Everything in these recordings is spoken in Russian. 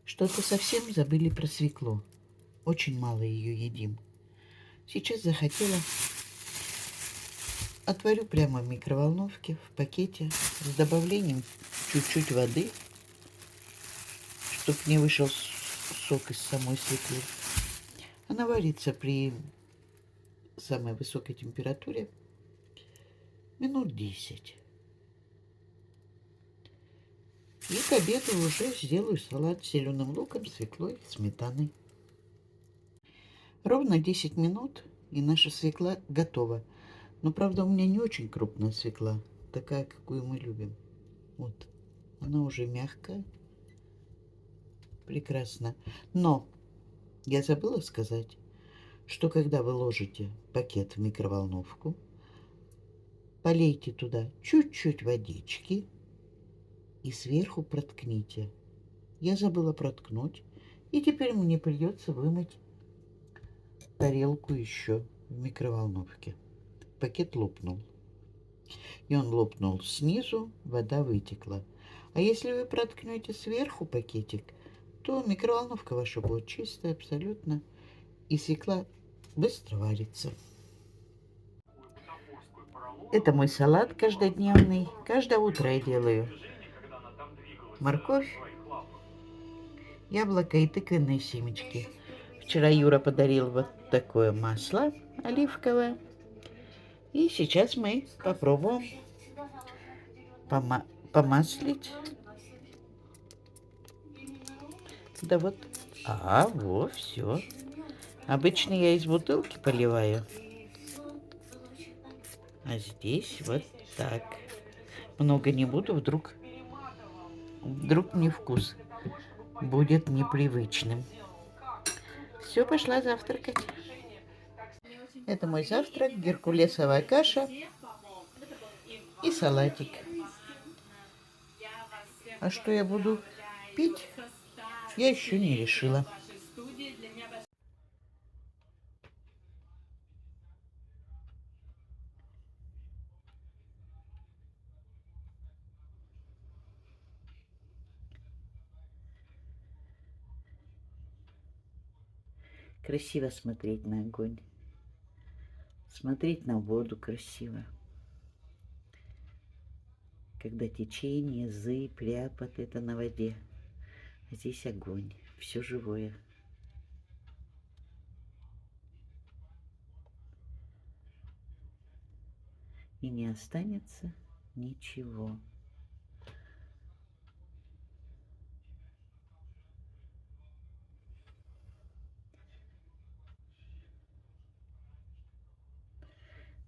Что-то совсем забыли про свеклу. Очень мало ее едим. Сейчас захотела. Отварю прямо в микроволновке, в пакете, с добавлением чуть-чуть воды, чтобы не вышел сок из самой свеклы. Она варится при самой высокой температуре минут 10. И к обеду уже сделаю салат с зеленым луком, свеклой, сметаной. Ровно 10 минут, и наша свекла готова. Но, правда, у меня не очень крупная свекла, такая, какую мы любим. Вот, она уже мягкая, прекрасно. Но я забыла сказать, что когда вы ложите пакет в микроволновку, полейте туда чуть-чуть водички и сверху проткните. Я забыла проткнуть, и теперь мне придется вымыть тарелку еще в микроволновке. Пакет лопнул. И он лопнул снизу, вода вытекла. А если вы проткнете сверху пакетик, то микроволновка ваша будет чистая абсолютно, и свекла быстро варится. Это мой салат каждодневный. Каждое утро я делаю морковь, яблоко и тыквенные семечки. Вчера Юра подарил вот такое масло оливковое. И сейчас мы попробуем помаслить. Да вот. Вот, все. Обычно я из бутылки поливаю. А здесь вот так. Много не буду, вдруг мне вкус будет непривычным. Все, пошла завтракать. Это мой завтрак, геркулесовая каша и салатик. А что я буду пить, я еще не решила. Красиво смотреть на огонь. Смотреть на воду красиво. Когда течение, зыбь, ряпот, это на воде. А здесь огонь, все живое. И не останется ничего.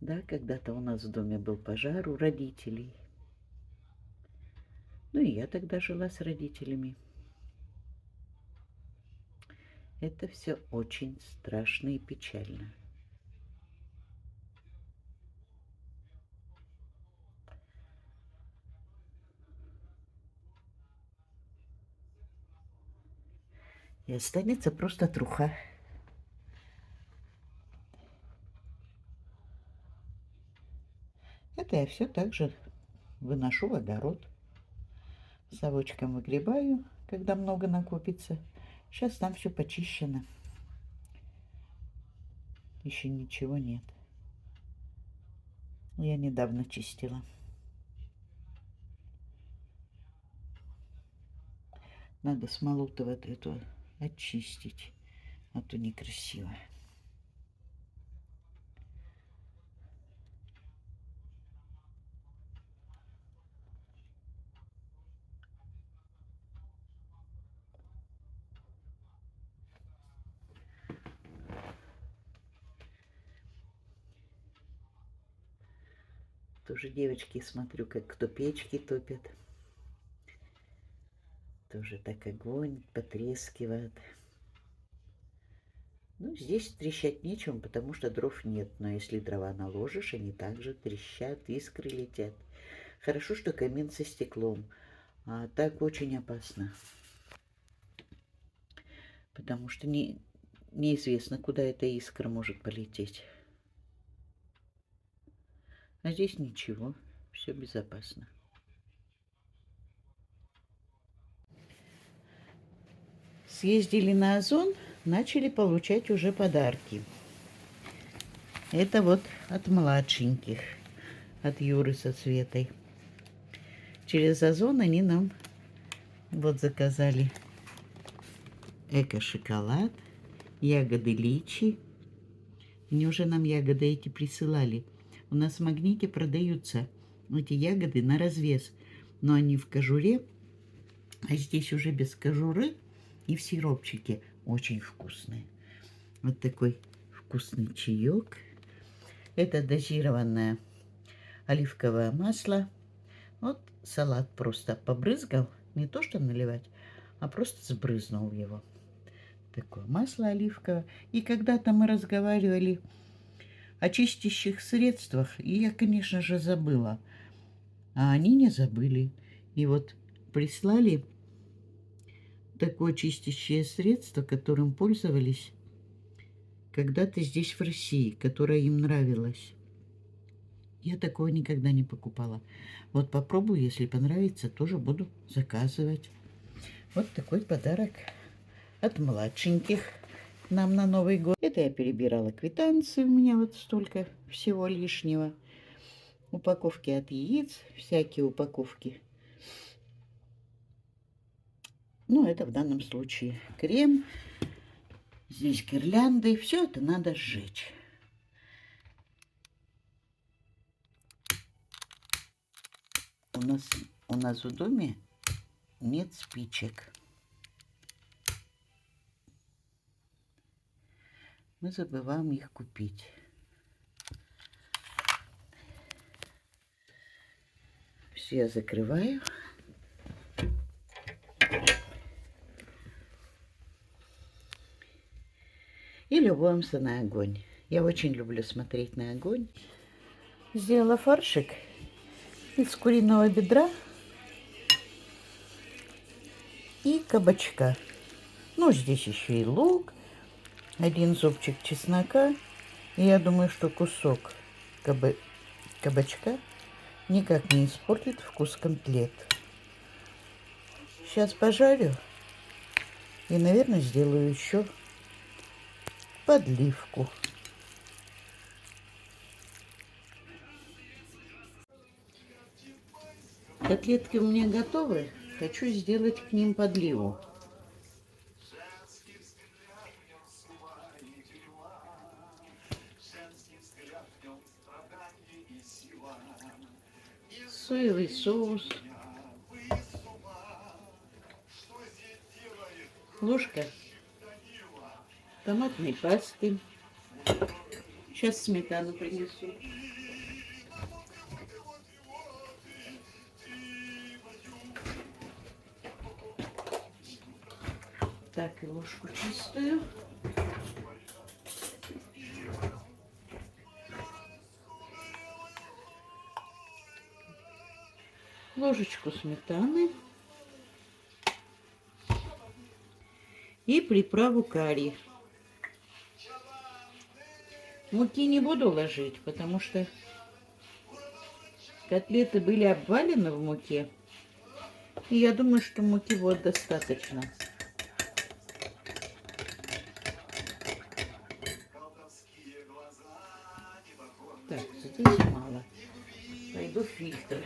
Да, когда-то у нас в доме был пожар у родителей. Ну и я тогда жила с родителями. Это все очень страшно и печально. И останется просто труха. Это я все так же выношу в огород. Совочком выгребаю, когда много накопится. Сейчас там все почищено. Еще ничего нет. Я недавно чистила. Надо смолу-то вот эту очистить, а то некрасиво. Тоже девочки, смотрю, как кто печки топят. Тоже так огонь потрескивает. Ну, здесь трещать нечем, потому что дров нет. Но если дрова наложишь, они также трещат, искры летят. Хорошо, что камин со стеклом. А так очень опасно. Потому что неизвестно, куда эта искра может полететь. А здесь ничего, все безопасно. Съездили на Озон, начали получать уже подарки. Это вот от младшеньких, от Юры со Светой. Через Озон они нам вот заказали эко-шоколад, ягоды личи. Они уже нам ягоды эти присылали. У нас в Магните продаются эти ягоды на развес, но они в кожуре, а здесь уже без кожуры и в сиропчике. Очень вкусные. Вот такой вкусный чаек. Это дозированное оливковое масло. Вот салат просто побрызгал, не то что наливать, а просто сбрызнул его. Такое масло оливковое. И когда-то мы разговаривали о чистящих средствах, и я, конечно же, забыла. А они не забыли. И вот прислали такое чистящее средство, которым пользовались когда-то здесь, в России, которое им нравилось. Я такого никогда не покупала. Вот попробую, если понравится, тоже буду заказывать. Вот такой подарок от младшеньких нам на Новый год. Это я перебирала квитанции, у меня вот столько всего лишнего. Упаковки от яиц, всякие упаковки. Ну, это в данном случае крем. Здесь гирлянды. Все это надо сжечь. У нас в доме нет спичек. Мы забываем их купить. Все я закрываю. И любуемся на огонь. Я очень люблю смотреть на огонь. Сделала фаршик из куриного бедра и кабачка. Ну, здесь еще и лук, один зубчик чеснока. И я думаю, что кусок кабачка никак не испортит вкус котлет. Сейчас пожарю и, наверное, сделаю еще подливку. Котлетки у меня готовы. Хочу сделать к ним подливу. Соевый соус. Ложка томатной пасты. Сейчас сметану принесу. Так, и ложку чистую. Ложечку сметаны. И приправу карри. Муки не буду ложить, потому что котлеты были обвалены в муке. И я думаю, что муки вот достаточно. Так, здесь мало. Пойду в фильтр.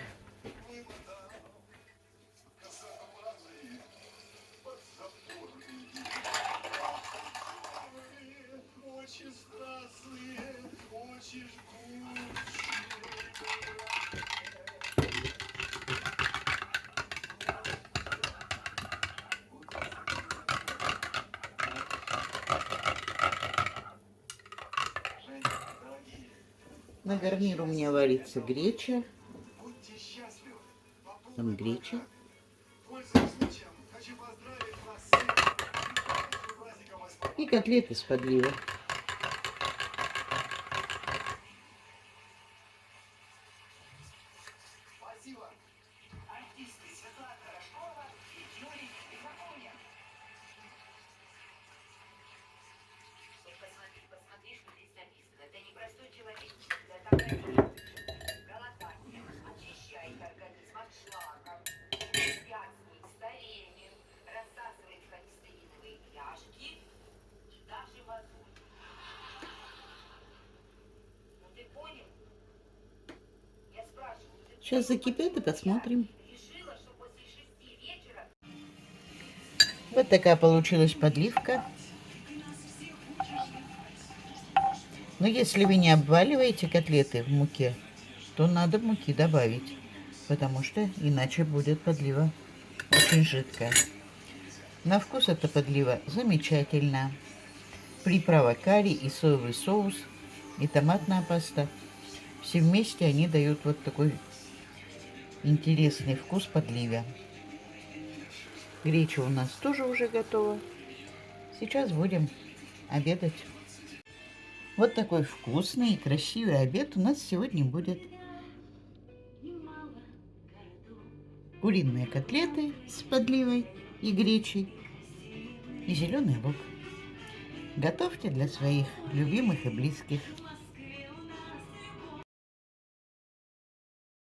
На гарнир у меня варится греча. Там греча. И котлеты с подливой. Сейчас закипят и посмотрим. Вот такая получилась подливка. Но если вы не обваливаете котлеты в муке, то надо муки добавить, потому что иначе будет подлива очень жидкая. На вкус эта подлива замечательная. Приправа карри и соевый соус, и томатная паста. Все вместе они дают вот такой интересный вкус подливе. Греча у нас тоже уже готова. Сейчас будем обедать. Вот такой вкусный и красивый обед у нас сегодня будет. Куриные котлеты с подливой и гречей и зеленый лук. Готовьте для своих любимых и близких.